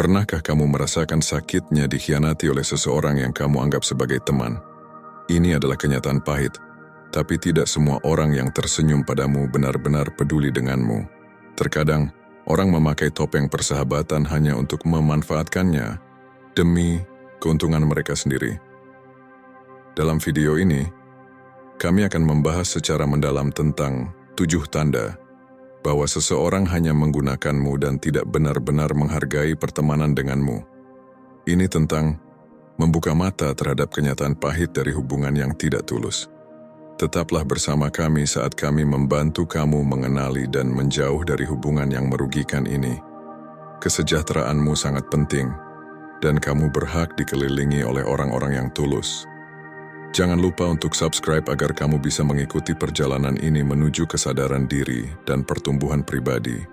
Pernahkah kamu merasakan sakitnya dikhianati oleh seseorang yang kamu anggap sebagai teman? Ini adalah kenyataan pahit, tapi tidak semua orang yang tersenyum padamu benar-benar peduli denganmu. Terkadang, orang memakai topeng persahabatan hanya untuk memanfaatkannya demi keuntungan mereka sendiri. Dalam video ini, kami akan membahas secara mendalam tentang 7 tanda bahwa seseorang hanya menggunakanmu dan tidak benar-benar menghargai pertemanan denganmu. Ini tentang membuka mata terhadap kenyataan pahit dari hubungan yang tidak tulus. Tetaplah bersama kami saat kami membantu kamu mengenali dan menjauh dari hubungan yang merugikan ini. Kesejahteraanmu sangat penting, dan kamu berhak dikelilingi oleh orang-orang yang tulus. Jangan lupa untuk subscribe agar kamu bisa mengikuti perjalanan ini menuju kesadaran diri dan pertumbuhan pribadi,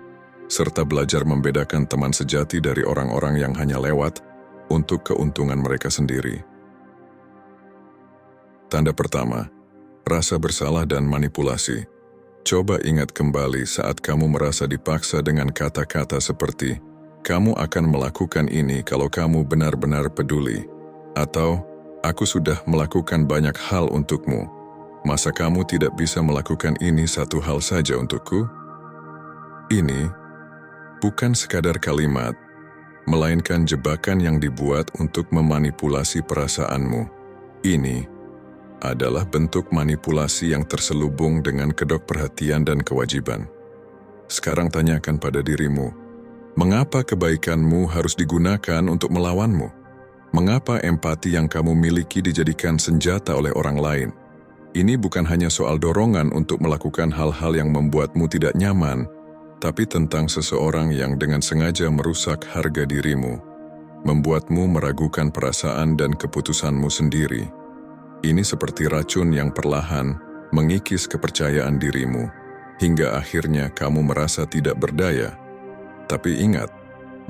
serta belajar membedakan teman sejati dari orang-orang yang hanya lewat untuk keuntungan mereka sendiri. Tanda pertama, rasa bersalah dan manipulasi. Coba ingat kembali saat kamu merasa dipaksa dengan kata-kata seperti, "Kamu akan melakukan ini kalau kamu benar-benar peduli," atau "Aku sudah melakukan banyak hal untukmu. Masa kamu tidak bisa melakukan ini satu hal saja untukku?" Ini bukan sekadar kalimat, melainkan jebakan yang dibuat untuk memanipulasi perasaanmu. Ini adalah bentuk manipulasi yang terselubung dengan kedok perhatian dan kewajiban. Sekarang tanyakan pada dirimu, mengapa kebaikanmu harus digunakan untuk melawanmu? Mengapa empati yang kamu miliki dijadikan senjata oleh orang lain? Ini bukan hanya soal dorongan untuk melakukan hal-hal yang membuatmu tidak nyaman, tapi tentang seseorang yang dengan sengaja merusak harga dirimu, membuatmu meragukan perasaan dan keputusanmu sendiri. Ini seperti racun yang perlahan mengikis kepercayaan dirimu, hingga akhirnya kamu merasa tidak berdaya. Tapi ingat,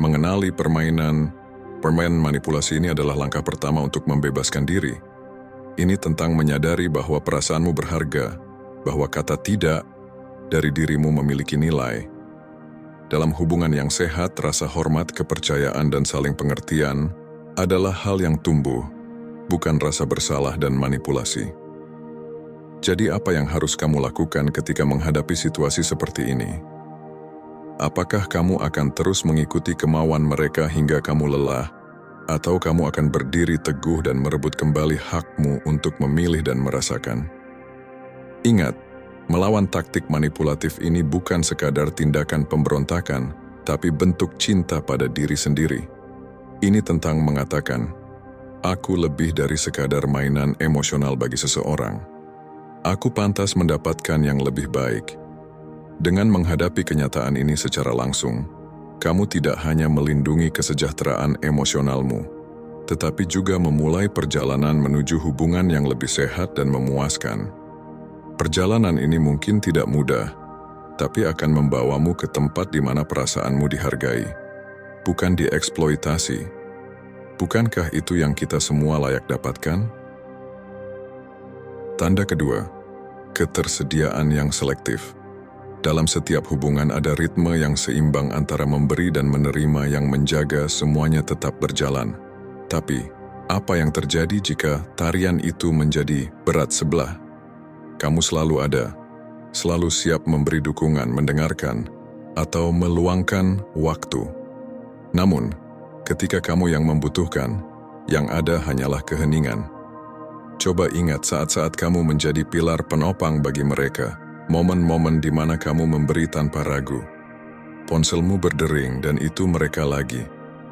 mengenali permainan manipulasi ini adalah langkah pertama untuk membebaskan diri. Ini tentang menyadari bahwa perasaanmu berharga, bahwa kata tidak dari dirimu memiliki nilai. Dalam hubungan yang sehat, rasa hormat, kepercayaan, dan saling pengertian adalah hal yang tumbuh, bukan rasa bersalah dan manipulasi. Jadi apa yang harus kamu lakukan ketika menghadapi situasi seperti ini? Apakah kamu akan terus mengikuti kemauan mereka hingga kamu lelah, atau kamu akan berdiri teguh dan merebut kembali hakmu untuk memilih dan merasakan? Ingat, melawan taktik manipulatif ini bukan sekadar tindakan pemberontakan, tapi bentuk cinta pada diri sendiri. Ini tentang mengatakan, "Aku lebih dari sekadar mainan emosional bagi seseorang. Aku pantas mendapatkan yang lebih baik." Dengan menghadapi kenyataan ini secara langsung, kamu tidak hanya melindungi kesejahteraan emosionalmu, tetapi juga memulai perjalanan menuju hubungan yang lebih sehat dan memuaskan. Perjalanan ini mungkin tidak mudah, tapi akan membawamu ke tempat di mana perasaanmu dihargai, bukan dieksploitasi. Bukankah itu yang kita semua layak dapatkan? Tanda kedua, ketersediaan yang selektif. Dalam setiap hubungan ada ritme yang seimbang antara memberi dan menerima yang menjaga semuanya tetap berjalan. Tapi, apa yang terjadi jika tarian itu menjadi berat sebelah? Kamu selalu ada, selalu siap memberi dukungan, mendengarkan, atau meluangkan waktu. Namun, ketika kamu yang membutuhkan, yang ada hanyalah keheningan. Coba ingat saat-saat kamu menjadi pilar penopang bagi mereka, momen-momen di mana kamu memberi tanpa ragu. Ponselmu berdering dan itu mereka lagi,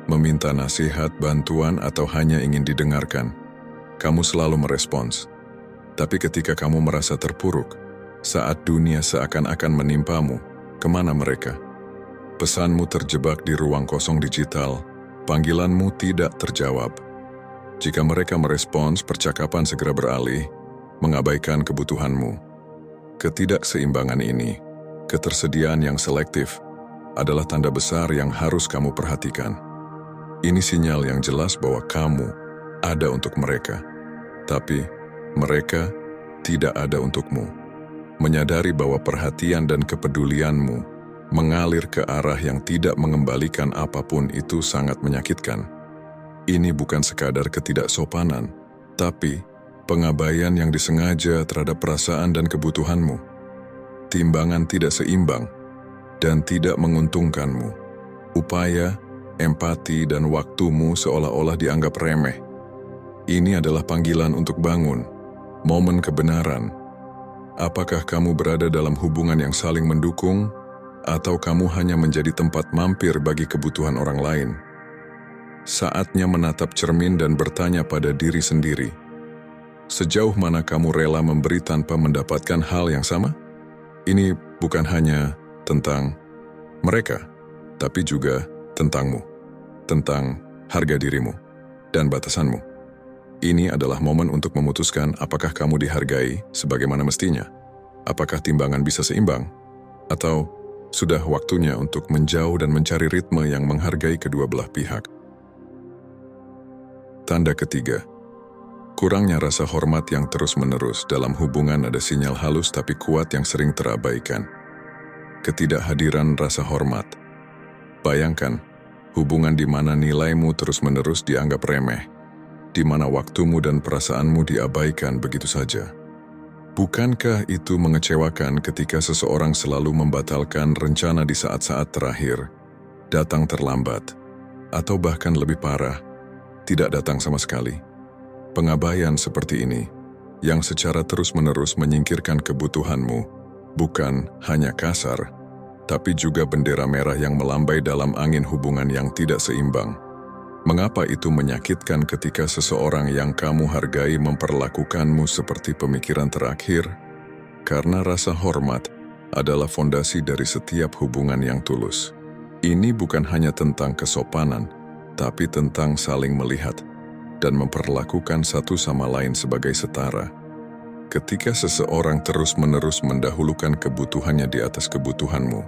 meminta nasihat, bantuan, atau hanya ingin didengarkan. Kamu selalu merespons. Tapi ketika kamu merasa terpuruk, saat dunia seakan-akan menimpamu, kemana mereka? Pesanmu terjebak di ruang kosong digital, panggilanmu tidak terjawab. Jika mereka merespons, percakapan segera beralih, mengabaikan kebutuhanmu. Ketidakseimbangan ini, ketersediaan yang selektif, adalah tanda besar yang harus kamu perhatikan. Ini sinyal yang jelas bahwa kamu ada untuk mereka, tapi mereka tidak ada untukmu. Menyadari bahwa perhatian dan kepedulianmu mengalir ke arah yang tidak mengembalikan apapun itu sangat menyakitkan. Ini bukan sekadar ketidaksopanan, tapi pengabaian yang disengaja terhadap perasaan dan kebutuhanmu. Timbangan tidak seimbang dan tidak menguntungkanmu. Upaya, empati, dan waktumu seolah-olah dianggap remeh. Ini adalah panggilan untuk bangun, momen kebenaran. Apakah kamu berada dalam hubungan yang saling mendukung, atau kamu hanya menjadi tempat mampir bagi kebutuhan orang lain? Saatnya menatap cermin dan bertanya pada diri sendiri, sejauh mana kamu rela memberi tanpa mendapatkan hal yang sama? Ini bukan hanya tentang mereka, tapi juga tentangmu, tentang harga dirimu, dan batasanmu. Ini adalah momen untuk memutuskan apakah kamu dihargai sebagaimana mestinya, apakah timbangan bisa seimbang, atau sudah waktunya untuk menjauh dan mencari ritme yang menghargai kedua belah pihak. Tanda ketiga, kurangnya rasa hormat yang terus-menerus. Dalam hubungan ada sinyal halus tapi kuat yang sering terabaikan. Ketidakhadiran rasa hormat. Bayangkan, hubungan di mana nilaimu terus-menerus dianggap remeh, di mana waktumu dan perasaanmu diabaikan begitu saja. Bukankah itu mengecewakan ketika seseorang selalu membatalkan rencana di saat-saat terakhir, datang terlambat, atau bahkan lebih parah, tidak datang sama sekali? Pengabaian seperti ini, yang secara terus-menerus menyingkirkan kebutuhanmu, bukan hanya kasar, tapi juga bendera merah yang melambai dalam angin hubungan yang tidak seimbang. Mengapa itu menyakitkan ketika seseorang yang kamu hargai memperlakukanmu seperti pemikiran terakhir? Karena rasa hormat adalah fondasi dari setiap hubungan yang tulus. Ini bukan hanya tentang kesopanan, tapi tentang saling melihat dan memperlakukan satu sama lain sebagai setara. Ketika seseorang terus-menerus mendahulukan kebutuhannya di atas kebutuhanmu,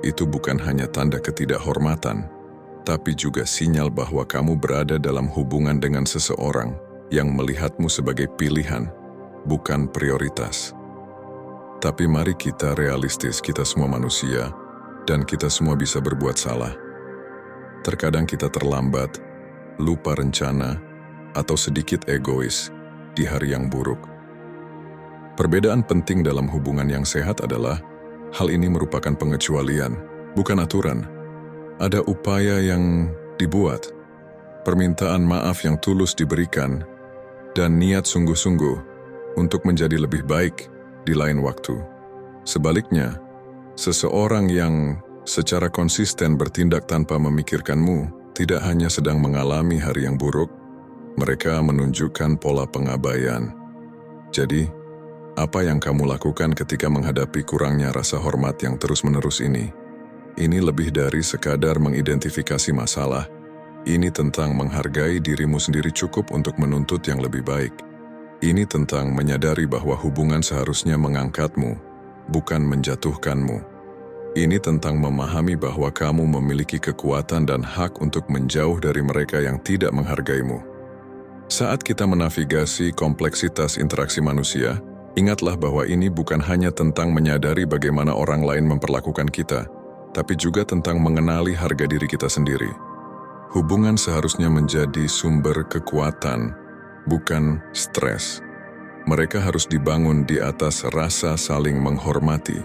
itu bukan hanya tanda ketidakhormatan, tapi juga sinyal bahwa kamu berada dalam hubungan dengan seseorang yang melihatmu sebagai pilihan, bukan prioritas. Tapi mari kita realistis, kita semua manusia, dan kita semua bisa berbuat salah. Terkadang kita terlambat, lupa rencana, atau sedikit egois di hari yang buruk. Perbedaan penting dalam hubungan yang sehat adalah hal ini merupakan pengecualian, bukan aturan. Ada upaya yang dibuat, permintaan maaf yang tulus diberikan, dan niat sungguh-sungguh untuk menjadi lebih baik di lain waktu. Sebaliknya, seseorang yang secara konsisten bertindak tanpa memikirkanmu tidak hanya sedang mengalami hari yang buruk, mereka menunjukkan pola pengabaian. Jadi, apa yang kamu lakukan ketika menghadapi kurangnya rasa hormat yang terus-menerus ini? Ini lebih dari sekadar mengidentifikasi masalah. Ini tentang menghargai dirimu sendiri cukup untuk menuntut yang lebih baik. Ini tentang menyadari bahwa hubungan seharusnya mengangkatmu, bukan menjatuhkanmu. Ini tentang memahami bahwa kamu memiliki kekuatan dan hak untuk menjauh dari mereka yang tidak menghargaimu. Saat kita menavigasi kompleksitas interaksi manusia, ingatlah bahwa ini bukan hanya tentang menyadari bagaimana orang lain memperlakukan kita, tapi juga tentang mengenali harga diri kita sendiri. Hubungan seharusnya menjadi sumber kekuatan, bukan stres. Mereka harus dibangun di atas rasa saling menghormati,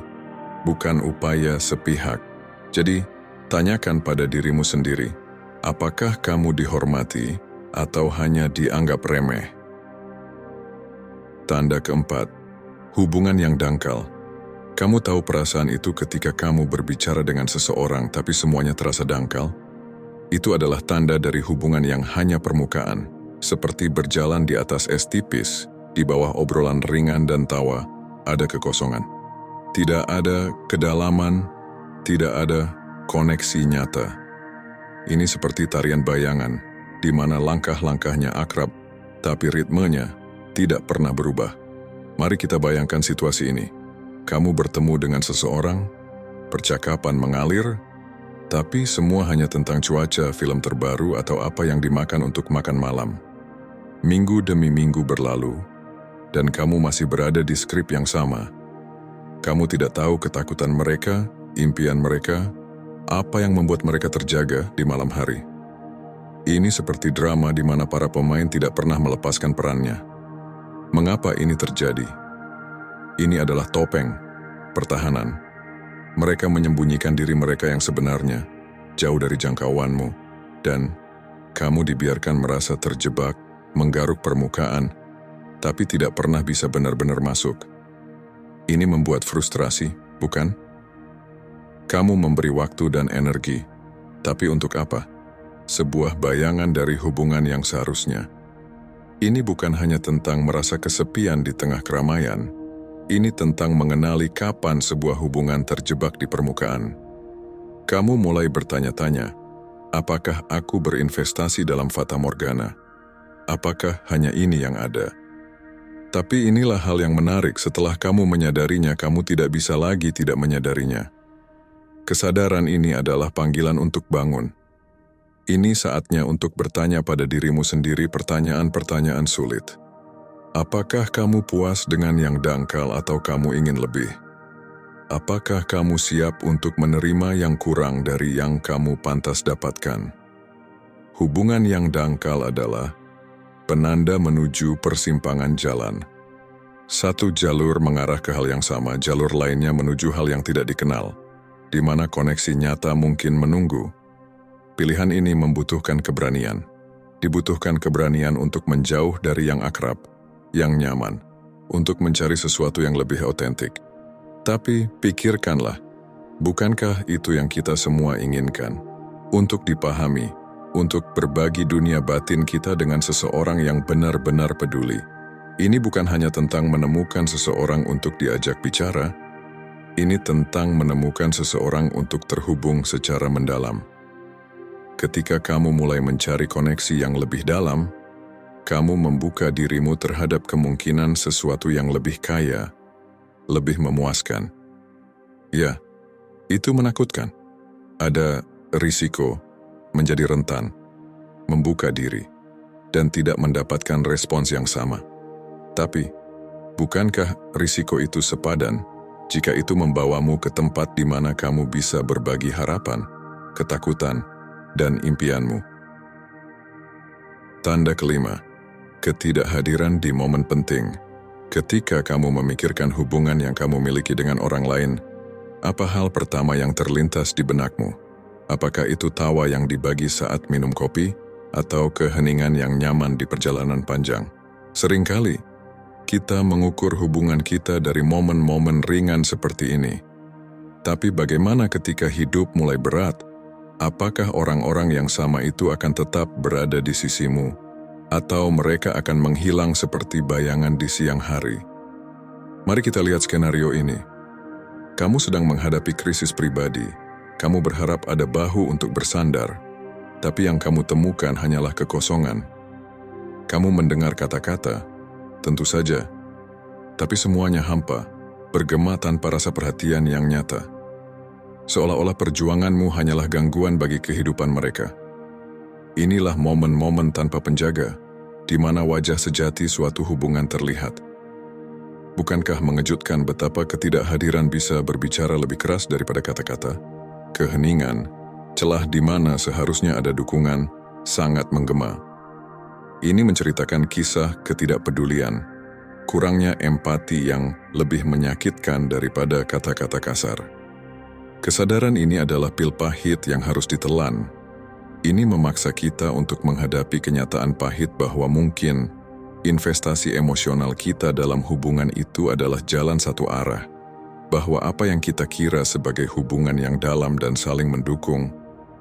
bukan upaya sepihak. Jadi, tanyakan pada dirimu sendiri, apakah kamu dihormati atau hanya dianggap remeh? Tanda keempat, hubungan yang dangkal. Kamu tahu perasaan itu ketika kamu berbicara dengan seseorang tapi semuanya terasa dangkal? Itu adalah tanda dari hubungan yang hanya permukaan, seperti berjalan di atas es tipis, di bawah obrolan ringan dan tawa, ada kekosongan. Tidak ada kedalaman, tidak ada koneksi nyata. Ini seperti tarian bayangan, di mana langkah-langkahnya akrab, tapi ritmenya tidak pernah berubah. Mari kita bayangkan situasi ini. Kamu bertemu dengan seseorang, percakapan mengalir, tapi semua hanya tentang cuaca, film terbaru, atau apa yang dimakan untuk makan malam. Minggu demi minggu berlalu, dan kamu masih berada di skrip yang sama. Kamu tidak tahu ketakutan mereka, impian mereka, apa yang membuat mereka terjaga di malam hari. Ini seperti drama di mana para pemain tidak pernah melepaskan perannya. Mengapa ini terjadi? Ini adalah topeng, pertahanan. Mereka menyembunyikan diri mereka yang sebenarnya, jauh dari jangkauanmu, dan kamu dibiarkan merasa terjebak, menggaruk permukaan, tapi tidak pernah bisa benar-benar masuk. Ini membuat frustrasi, bukan? Kamu memberi waktu dan energi, tapi untuk apa? Sebuah bayangan dari hubungan yang seharusnya. Ini bukan hanya tentang merasa kesepian di tengah keramaian. Ini tentang mengenali kapan sebuah hubungan terjebak di permukaan. Kamu mulai bertanya-tanya, apakah aku berinvestasi dalam fata morgana? Apakah hanya ini yang ada? Tapi inilah hal yang menarik, setelah kamu menyadarinya, kamu tidak bisa lagi tidak menyadarinya. Kesadaran ini adalah panggilan untuk bangun. Ini saatnya untuk bertanya pada dirimu sendiri pertanyaan-pertanyaan sulit. Apakah kamu puas dengan yang dangkal atau kamu ingin lebih? Apakah kamu siap untuk menerima yang kurang dari yang kamu pantas dapatkan? Hubungan yang dangkal adalah penanda menuju persimpangan jalan. Satu jalur mengarah ke hal yang sama, jalur lainnya menuju hal yang tidak dikenal, di mana koneksi nyata mungkin menunggu. Pilihan ini membutuhkan keberanian. Dibutuhkan keberanian untuk menjauh dari yang akrab, yang nyaman, untuk mencari sesuatu yang lebih otentik. Tapi pikirkanlah, bukankah itu yang kita semua inginkan? Untuk dipahami, untuk berbagi dunia batin kita dengan seseorang yang benar-benar peduli. Ini bukan hanya tentang menemukan seseorang untuk diajak bicara, ini tentang menemukan seseorang untuk terhubung secara mendalam. Ketika kamu mulai mencari koneksi yang lebih dalam, kamu membuka dirimu terhadap kemungkinan sesuatu yang lebih kaya, lebih memuaskan. Ya, itu menakutkan. Ada risiko menjadi rentan, membuka diri, dan tidak mendapatkan respons yang sama. Tapi, bukankah risiko itu sepadan jika itu membawamu ke tempat di mana kamu bisa berbagi harapan, ketakutan, dan impianmu? Tanda kelima, ketidakhadiran di momen penting. Ketika kamu memikirkan hubungan yang kamu miliki dengan orang lain, apa hal pertama yang terlintas di benakmu? Apakah itu tawa yang dibagi saat minum kopi, atau keheningan yang nyaman di perjalanan panjang? Seringkali, kita mengukur hubungan kita dari momen-momen ringan seperti ini. Tapi bagaimana ketika hidup mulai berat? Apakah orang-orang yang sama itu akan tetap berada di sisimu, atau mereka akan menghilang seperti bayangan di siang hari? Mari kita lihat skenario ini. Kamu sedang menghadapi krisis pribadi. Kamu berharap ada bahu untuk bersandar, tapi yang kamu temukan hanyalah kekosongan. Kamu mendengar kata-kata, tentu saja, tapi semuanya hampa, bergema tanpa rasa perhatian yang nyata. Seolah-olah perjuanganmu hanyalah gangguan bagi kehidupan mereka. Inilah momen-momen tanpa penjaga, di mana wajah sejati suatu hubungan terlihat. Bukankah mengejutkan betapa ketidakhadiran bisa berbicara lebih keras daripada kata-kata? Keheningan, celah di mana seharusnya ada dukungan, sangat menggema. Ini menceritakan kisah ketidakpedulian, kurangnya empati yang lebih menyakitkan daripada kata-kata kasar. Kesadaran ini adalah pil pahit yang harus ditelan. Ini memaksa kita untuk menghadapi kenyataan pahit bahwa mungkin investasi emosional kita dalam hubungan itu adalah jalan satu arah. Bahwa apa yang kita kira sebagai hubungan yang dalam dan saling mendukung,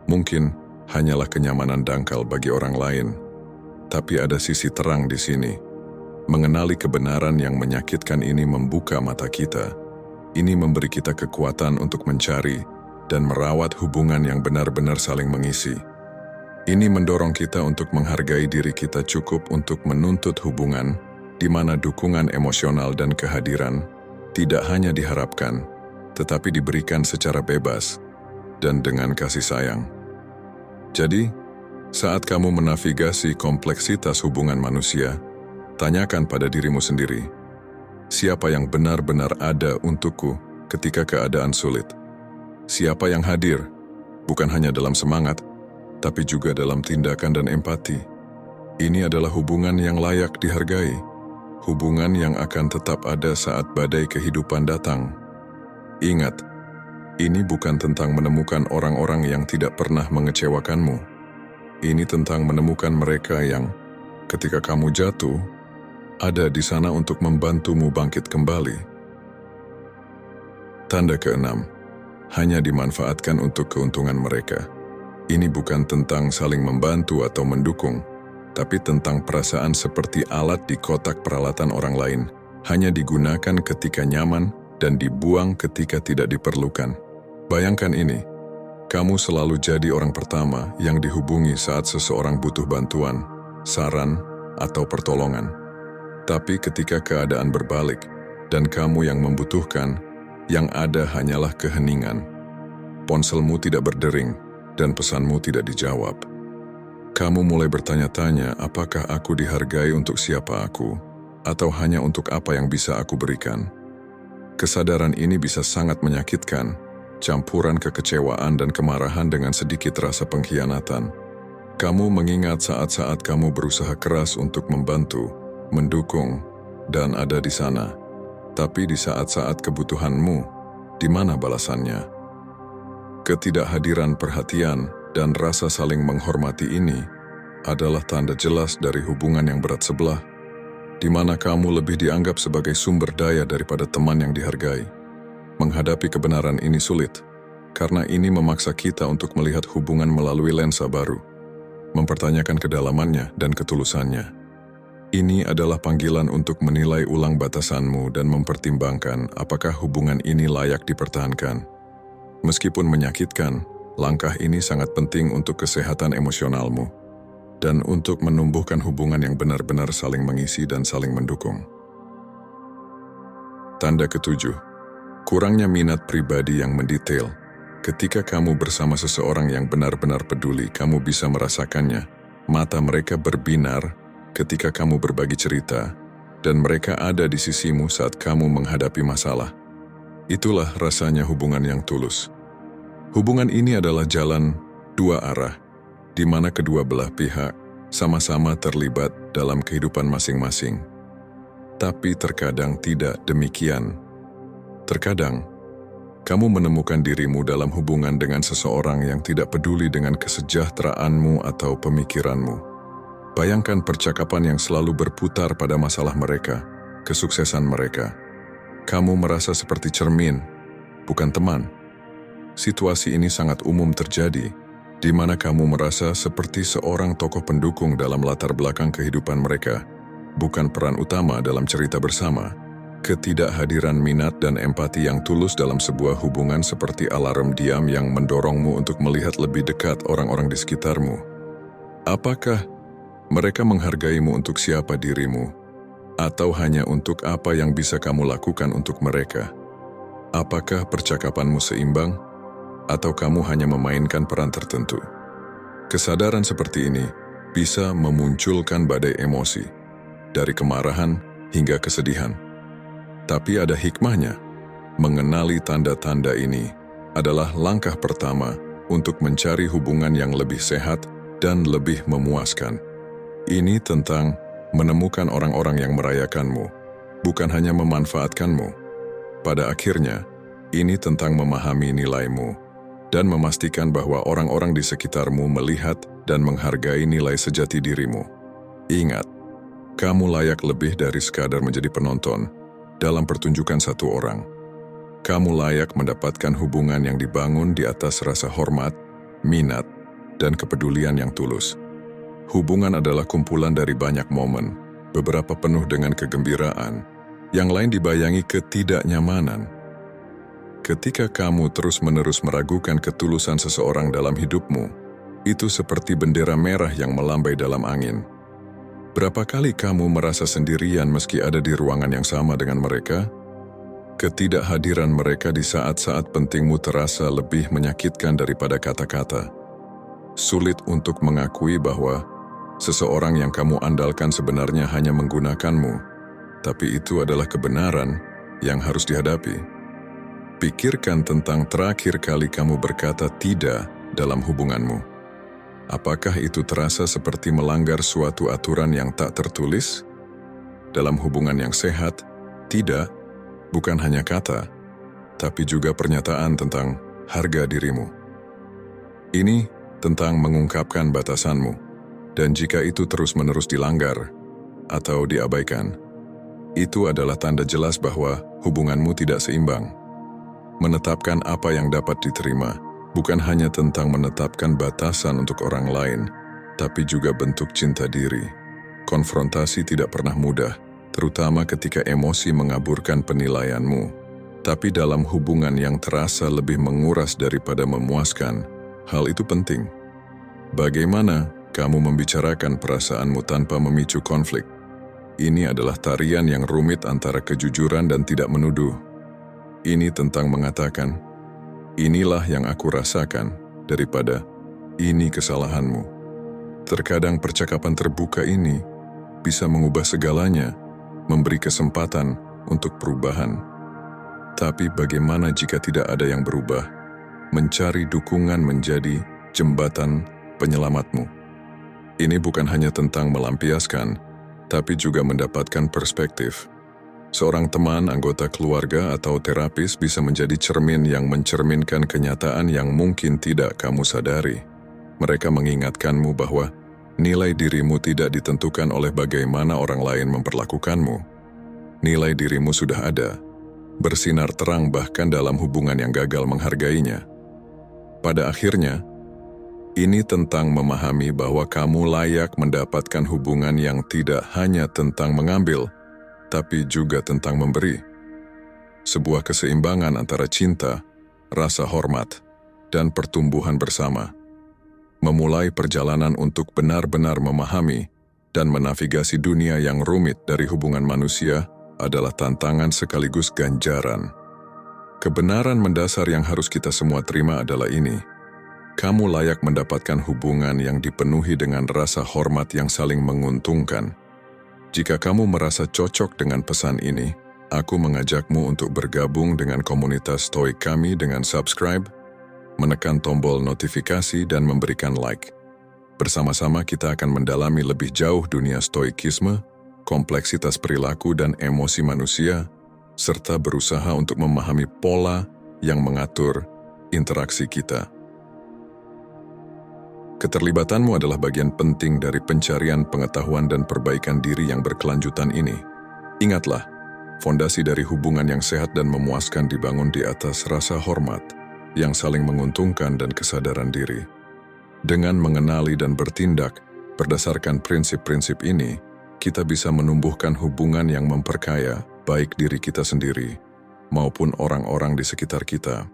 mungkin hanyalah kenyamanan dangkal bagi orang lain. Tapi ada sisi terang di sini. Mengenali kebenaran yang menyakitkan ini membuka mata kita. Ini memberi kita kekuatan untuk mencari dan merawat hubungan yang benar-benar saling mengisi. Ini mendorong kita untuk menghargai diri kita cukup untuk menuntut hubungan di mana dukungan emosional dan kehadiran tidak hanya diharapkan, tetapi diberikan secara bebas dan dengan kasih sayang. Jadi, saat kamu menavigasi kompleksitas hubungan manusia, tanyakan pada dirimu sendiri, siapa yang benar-benar ada untukku ketika keadaan sulit? Siapa yang hadir, bukan hanya dalam semangat, tapi juga dalam tindakan dan empati. Ini adalah hubungan yang layak dihargai, hubungan yang akan tetap ada saat badai kehidupan datang. Ingat, ini bukan tentang menemukan orang-orang yang tidak pernah mengecewakanmu. Ini tentang menemukan mereka yang, ketika kamu jatuh, ada di sana untuk membantumu bangkit kembali. Tanda keenam, hanya dimanfaatkan untuk keuntungan mereka. Ini bukan tentang saling membantu atau mendukung, tapi tentang perasaan seperti alat di kotak peralatan orang lain, hanya digunakan ketika nyaman dan dibuang ketika tidak diperlukan. Bayangkan ini, kamu selalu jadi orang pertama yang dihubungi saat seseorang butuh bantuan, saran, atau pertolongan. Tapi ketika keadaan berbalik dan kamu yang membutuhkan, yang ada hanyalah keheningan. Ponselmu tidak berdering dan pesanmu tidak dijawab. Kamu mulai bertanya-tanya, apakah aku dihargai untuk siapa aku, atau hanya untuk apa yang bisa aku berikan? Kesadaran ini bisa sangat menyakitkan, campuran kekecewaan dan kemarahan dengan sedikit rasa pengkhianatan. Kamu mengingat saat-saat kamu berusaha keras untuk membantu, mendukung, dan ada di sana. Tapi di saat-saat kebutuhanmu, di mana balasannya? Ketidakhadiran perhatian dan rasa saling menghormati ini adalah tanda jelas dari hubungan yang berat sebelah, di mana kamu lebih dianggap sebagai sumber daya daripada teman yang dihargai. Menghadapi kebenaran ini sulit, karena ini memaksa kita untuk melihat hubungan melalui lensa baru, mempertanyakan kedalamannya dan ketulusannya. Ini adalah panggilan untuk menilai ulang batasanmu dan mempertimbangkan apakah hubungan ini layak dipertahankan. Meskipun menyakitkan, langkah ini sangat penting untuk kesehatan emosionalmu dan untuk menumbuhkan hubungan yang benar-benar saling mengisi dan saling mendukung. Tanda ketujuh, kurangnya minat pribadi yang mendetail. Ketika kamu bersama seseorang yang benar-benar peduli, kamu bisa merasakannya. Mata mereka berbinar ketika kamu berbagi cerita, dan mereka ada di sisimu saat kamu menghadapi masalah. Itulah rasanya hubungan yang tulus. Hubungan ini adalah jalan dua arah, di mana kedua belah pihak sama-sama terlibat dalam kehidupan masing-masing. Tapi terkadang tidak demikian. Terkadang, kamu menemukan dirimu dalam hubungan dengan seseorang yang tidak peduli dengan kesejahteraanmu atau pemikiranmu. Bayangkan percakapan yang selalu berputar pada masalah mereka, kesuksesan mereka. Kamu merasa seperti cermin, bukan teman. Situasi ini sangat umum terjadi, di mana kamu merasa seperti seorang tokoh pendukung dalam latar belakang kehidupan mereka, bukan peran utama dalam cerita bersama. Ketidakhadiran minat dan empati yang tulus dalam sebuah hubungan seperti alarm diam yang mendorongmu untuk melihat lebih dekat orang-orang di sekitarmu. Apakah mereka menghargaimu untuk siapa dirimu, atau hanya untuk apa yang bisa kamu lakukan untuk mereka? Apakah percakapanmu seimbang, atau kamu hanya memainkan peran tertentu? Kesadaran seperti ini bisa memunculkan badai emosi, dari kemarahan hingga kesedihan. Tapi ada hikmahnya. Mengenali tanda-tanda ini adalah langkah pertama untuk mencari hubungan yang lebih sehat dan lebih memuaskan. Ini tentang menemukan orang-orang yang merayakanmu, bukan hanya memanfaatkanmu. Pada akhirnya, ini tentang memahami nilaimu dan memastikan bahwa orang-orang di sekitarmu melihat dan menghargai nilai sejati dirimu. Ingat, kamu layak lebih dari sekadar menjadi penonton dalam pertunjukan satu orang. Kamu layak mendapatkan hubungan yang dibangun di atas rasa hormat, minat, dan kepedulian yang tulus. Hubungan adalah kumpulan dari banyak momen, beberapa penuh dengan kegembiraan, yang lain dibayangi ketidaknyamanan. Ketika kamu terus-menerus meragukan ketulusan seseorang dalam hidupmu, itu seperti bendera merah yang melambai dalam angin. Berapa kali kamu merasa sendirian meski ada di ruangan yang sama dengan mereka? Ketidakhadiran mereka di saat-saat pentingmu terasa lebih menyakitkan daripada kata-kata. Sulit untuk mengakui bahwa seseorang yang kamu andalkan sebenarnya hanya menggunakanmu, tapi itu adalah kebenaran yang harus dihadapi. Pikirkan tentang terakhir kali kamu berkata tidak dalam hubunganmu. Apakah itu terasa seperti melanggar suatu aturan yang tak tertulis? Dalam hubungan yang sehat, tidak bukan hanya kata, tapi juga pernyataan tentang harga dirimu. Ini tentang mengungkapkan batasanmu, dan jika itu terus-menerus dilanggar atau diabaikan, itu adalah tanda jelas bahwa hubunganmu tidak seimbang. Menetapkan apa yang dapat diterima bukan hanya tentang menetapkan batasan untuk orang lain, tapi juga bentuk cinta diri. Konfrontasi tidak pernah mudah, terutama ketika emosi mengaburkan penilaianmu. Tapi dalam hubungan yang terasa lebih menguras daripada memuaskan, hal itu penting. Bagaimana kamu membicarakan perasaanmu tanpa memicu konflik? Ini adalah tarian yang rumit antara kejujuran dan tidak menuduh. Ini tentang mengatakan, inilah yang aku rasakan, daripada ini kesalahanmu. Terkadang percakapan terbuka ini bisa mengubah segalanya, memberi kesempatan untuk perubahan. Tapi bagaimana jika tidak ada yang berubah? Mencari dukungan menjadi jembatan penyelamatmu. Ini bukan hanya tentang melampiaskan, tapi juga mendapatkan perspektif. Seorang teman, anggota keluarga, atau terapis bisa menjadi cermin yang mencerminkan kenyataan yang mungkin tidak kamu sadari. Mereka mengingatkanmu bahwa nilai dirimu tidak ditentukan oleh bagaimana orang lain memperlakukanmu. Nilai dirimu sudah ada, bersinar terang bahkan dalam hubungan yang gagal menghargainya. Pada akhirnya, ini tentang memahami bahwa kamu layak mendapatkan hubungan yang tidak hanya tentang mengambil, tapi juga tentang memberi. Sebuah keseimbangan antara cinta, rasa hormat, dan pertumbuhan bersama. Memulai perjalanan untuk benar-benar memahami dan menavigasi dunia yang rumit dari hubungan manusia adalah tantangan sekaligus ganjaran. Kebenaran mendasar yang harus kita semua terima adalah ini. Kamu layak mendapatkan hubungan yang dipenuhi dengan rasa hormat yang saling menguntungkan. Jika kamu merasa cocok dengan pesan ini, aku mengajakmu untuk bergabung dengan komunitas Stoik kami dengan subscribe, menekan tombol notifikasi dan memberikan like. Bersama-sama kita akan mendalami lebih jauh dunia stoikisme, kompleksitas perilaku dan emosi manusia, serta berusaha untuk memahami pola yang mengatur interaksi kita. Keterlibatanmu adalah bagian penting dari pencarian pengetahuan dan perbaikan diri yang berkelanjutan ini. Ingatlah, fondasi dari hubungan yang sehat dan memuaskan dibangun di atas rasa hormat, yang saling menguntungkan dan kesadaran diri. Dengan mengenali dan bertindak berdasarkan prinsip-prinsip ini, kita bisa menumbuhkan hubungan yang memperkaya baik diri kita sendiri maupun orang-orang di sekitar kita.